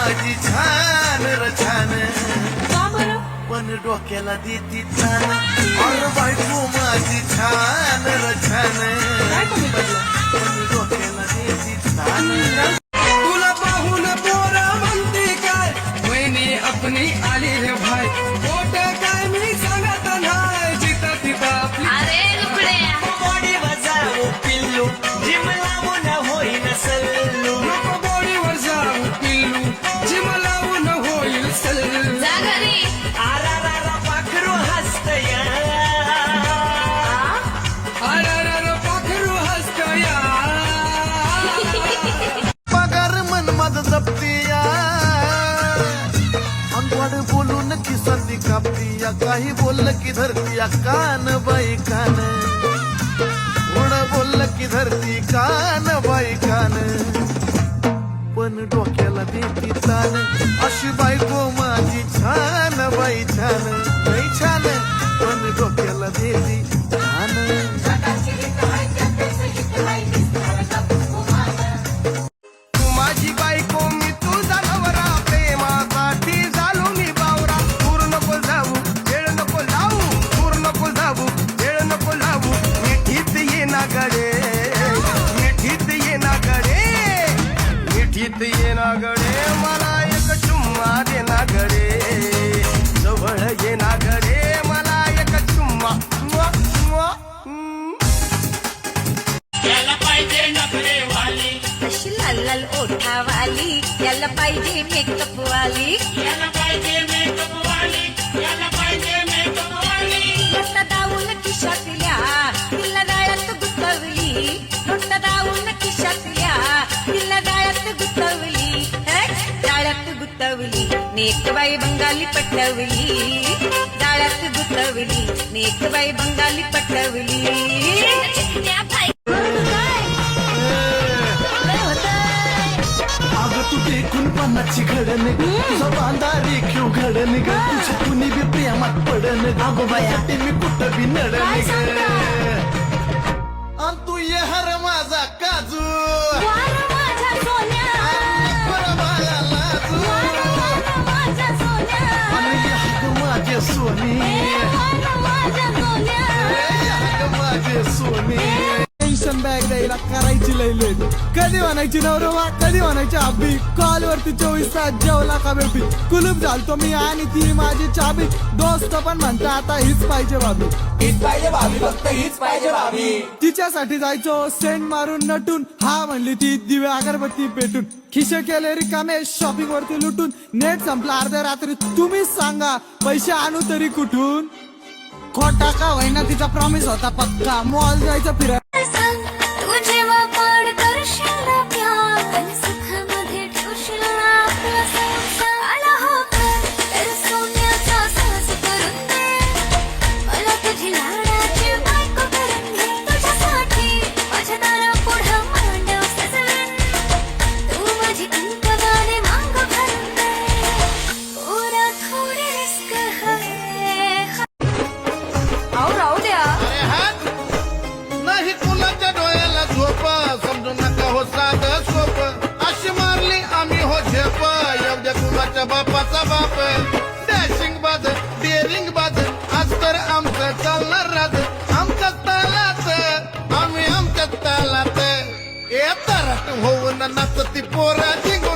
माझी छान र छान, का बरं? पण डोक्याला देती तान. अरे बायको माझी छान र छान, काय कमी पडलं? पण डोक्याला देती तान. तुला पाहून पोरा म्हणते काय, वहिनी आपली आली रे भाई. पोट काय मी सांगत नाही, जिथं तिथं आपली अरे लुकड्या, बॉडी बजावू पिल्लू, जिम लावून होईन सल्लू. नको बॉडीवर जाऊ पिल्लू, जिम लावून होईल सल्लू. जा घरी. आरारारा पाखरू हसतया, अरे पाखरू हसतया. पगार मन मद जपतीया, अंगवाड बोलून की संधी कापतीया. काही बोललं की धरतीया कान बाई कान, उड बोललं की धरती कान बाई कान, पण डोक्याला देती तान. अशी बायको माझी छान बाई छान, बाई छान, पण डोक्याला देती तान. तू माझी बायको मी तुझा नवरा, प्रेमासाठी झालो मी बावरा. दूर नको जाऊ वेळ नको लावू, दूर नको जाऊ वेळ नको लावू. मिठीत ये ना गडे, मिठीत ये ना गडे, मिठीत ये ना गडे. मला एक चुम्मा दे ना गडे, जवळ ये ना गडे. मला एक चुम्मा मुआ, मुआ, अशी लाल लाल ओठावाली, याला पाहिजे मेकअप वाली. नोटा दावून खिशातल्या, तिला गाळ्यात गुंतवली. नोटा दावून खिशातल्या, तिला गाळ्यात गुंतवली. जाळ्यात गुंतवली, नेकबाई बंगाली पटवली. जाळ्यात गुंतवली, नेकबाई बंगाली पटवली. अगं तू देखून पन्नाची घडण ग, तुझा बांधा रेखीव घडण ग. तुझ्या कुणी बी प्रेमात पडन ग, अगो बायासाठी मी कुठं बी नडन ग. आणि तू ये हर माझा काजू, बरं मला लाजू. आणि ये हग माझे सोनी, ये हग माझे सोनी. टेन्शन बॅग द्यायला करायची लैलेट, कधी म्हणायची नवरोबा, कधी म्हणायची आबी. कॉल वरती 24 तास जेवला का बेबी, कुलूप झालतो मी आणि ती माझी चाबी. दोस्त पण म्हणता आता हीच पाहिजे भाभी, हीच पाहिजे भाभी, फक्त हीच पाहिजे भाभी. तिच्यासाठी जायचो सेंट मारून नटून. हा म्हणली ती दिवे अगरबत्ती पेटून. खिशे केले रिकामे शॉपिंग वरती लुटून. नेट संपला अर्ध्या रात्री, तुम्हीच सांगा पैसे आणू तरी कुठून. खोटा का होईना तिचा प्रॉमिस होता पक्का, मॉल जायचं फिरायला. राहू द्या. नाही कुणाच्या डोळ्याला झोप, समजू नका हो साधं सोप. अशी मारली आम्ही हो झेप, एवढ्या कुणाच्या बापाचा बाप. डॅशिंग बाज, डेअरिंग बाज, आज तर आमचं चालणार राज. आमच्या तालात, आम्ही आमच्या तालात. ए तरट होऊन नाचती पोरा जिंगो